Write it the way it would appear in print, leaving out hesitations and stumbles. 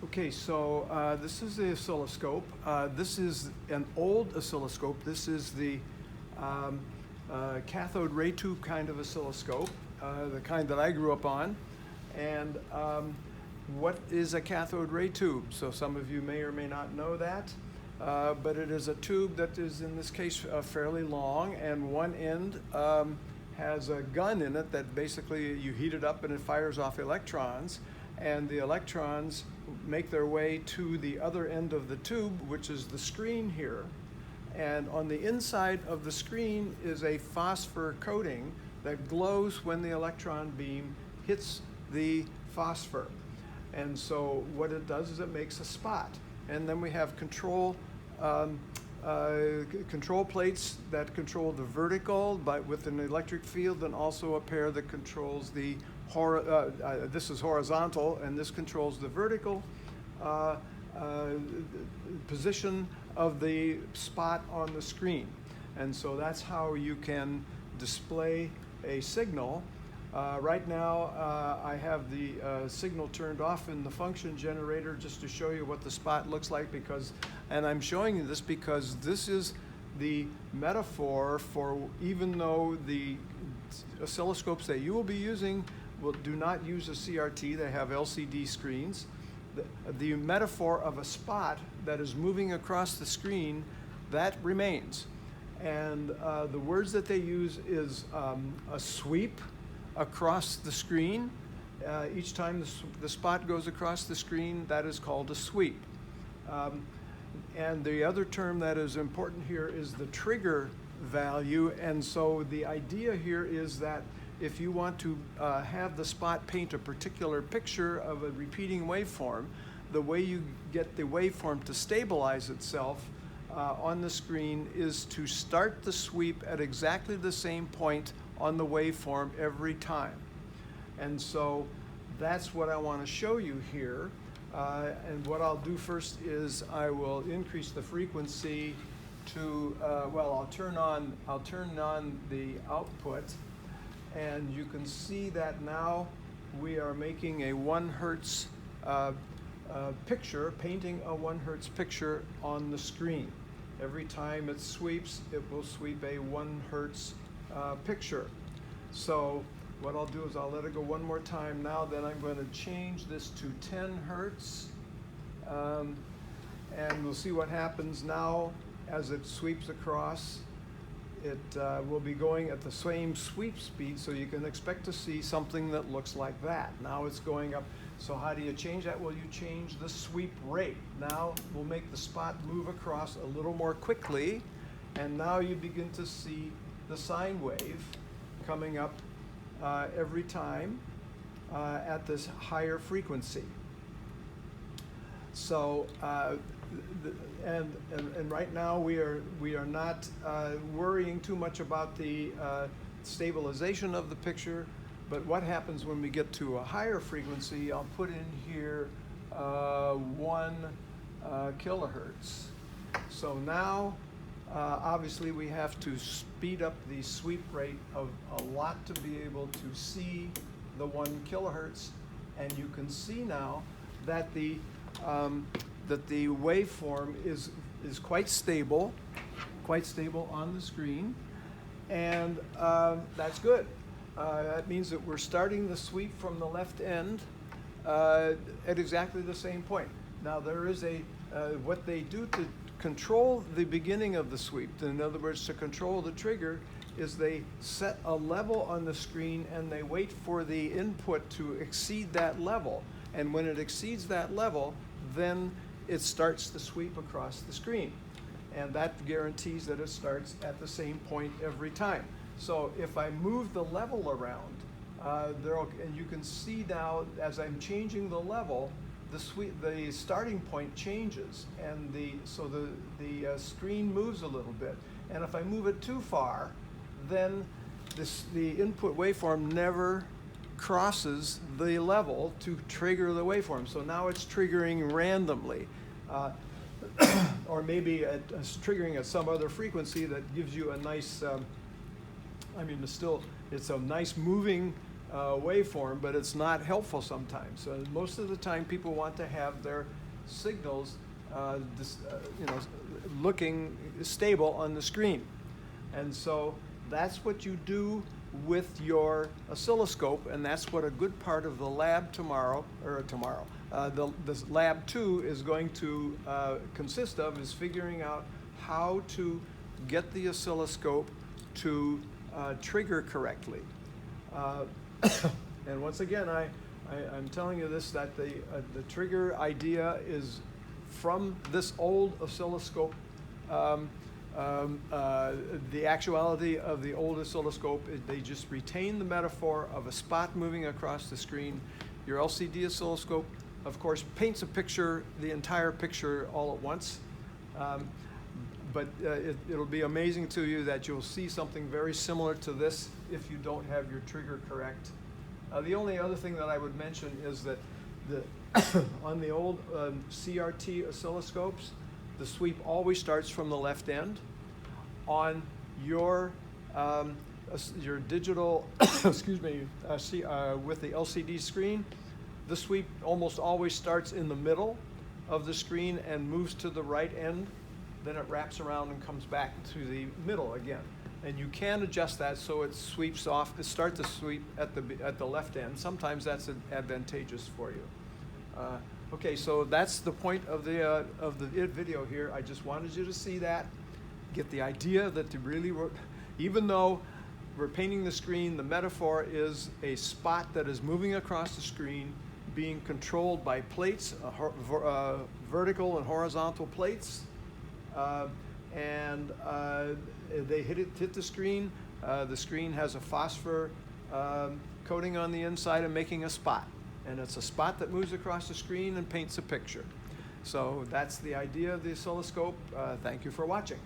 Okay, so this is the oscilloscope. This is an old oscilloscope. This is the cathode ray tube kind of oscilloscope, the kind that I grew up on. And what is a cathode ray tube? So some of you may or may not know that, but it is a tube that is, in this case, fairly long, and one end has a gun in it that basically you heat it up and it fires off electrons, and the electrons make their way to the other end of the tube, which is the screen here. And on the inside of the screen is a phosphor coating that glows when the electron beam hits the phosphor. And so what it does is it makes a spot. And then we have control plates that control the vertical, but with an electric field, and also a pair that controls the this is horizontal, and this controls the vertical position of the spot on the screen. And so that's how you can display a signal. Right now, I have the signal turned off in the function generator just to show you what the spot looks like, and I'm showing you this because this is the metaphor for, even though the oscilloscopes that you will be using do not use a CRT, they have LCD screens. The metaphor of a spot that is moving across the screen, that remains. And the words that they use is a sweep across the screen. Each time the spot goes across the screen, that is called a sweep. And the other term that is important here is the trigger value. And so the idea here is that if you want to have the spot paint a particular picture of a repeating waveform, the way you get the waveform to stabilize itself on the screen is to start the sweep at exactly the same point on the waveform every time. And so that's what I want to show you here. And what I'll do first is I will increase the frequency to, I'll turn on the output, and you can see that now we are making a 1 Hertz picture, painting a 1 Hertz picture on the screen. Every time it sweeps, it will sweep a 1 Hertz picture. So what I'll do is I'll let it go one more time now, then I'm going to change this to 10 Hertz. And we'll see what happens now as it sweeps across. It will be going at the same sweep speed, so you can expect to see something that looks like that. Now it's going up. So how do you change that? Well, you change the sweep rate. Now we'll make the spot move across a little more quickly, and now you begin to see the sine wave coming up every time at this higher frequency. So and right now we are not worrying too much about the stabilization of the picture, but what happens when we get to a higher frequency? I'll put in here 1 kilohertz. So now obviously we have to speed up the sweep rate of a lot to be able to see the 1 kilohertz, and you can see now that the waveform is quite stable on the screen, and that's good. That means that we're starting the sweep from the left end at exactly the same point. Now there is what they do to control the beginning of the sweep, in other words, to control the trigger, is they set a level on the screen and they wait for the input to exceed that level. And when it exceeds that level, then it starts the sweep across the screen. And that guarantees that it starts at the same point every time. So if I move the level around, and you can see now as I'm changing the level, the starting point changes, and so the screen moves a little bit. And if I move it too far, then the input waveform never crosses the level to trigger the waveform. So now it's triggering randomly, or maybe it's triggering at some other frequency that gives you a nice, it's a nice moving waveform, but it's not helpful sometimes. So most of the time people want to have their signals looking stable on the screen. And so that's what you do with your oscilloscope, and that's what a good part of the lab the lab 2 is going to consist of, is figuring out how to get the oscilloscope to trigger correctly. And once again, I'm telling you this, that the trigger idea is from this old oscilloscope. The actuality of the old oscilloscope is they just retain the metaphor of a spot moving across the screen. Your LCD oscilloscope, of course, paints a picture, the entire picture all at once. But it'll be amazing to you that you'll see something very similar to this if you don't have your trigger correct. The only other thing that I would mention is that on the old CRT oscilloscopes, the sweep always starts from the left end. On your digital, excuse me, with the LCD screen, the sweep almost always starts in the middle of the screen and moves to the right end. Then it wraps around and comes back to the middle again. And you can adjust that so it sweeps off. It starts to sweep at the left end. Sometimes that's advantageous for you. Okay, so that's the point of the video here. I just wanted you to see that, get the idea that even though we're painting the screen, the metaphor is a spot that is moving across the screen, being controlled by plates, vertical and horizontal plates, and they hit the screen. The screen has a phosphor coating on the inside and making a spot. And it's a spot that moves across the screen and paints a picture. So that's the idea of the oscilloscope. Thank you for watching.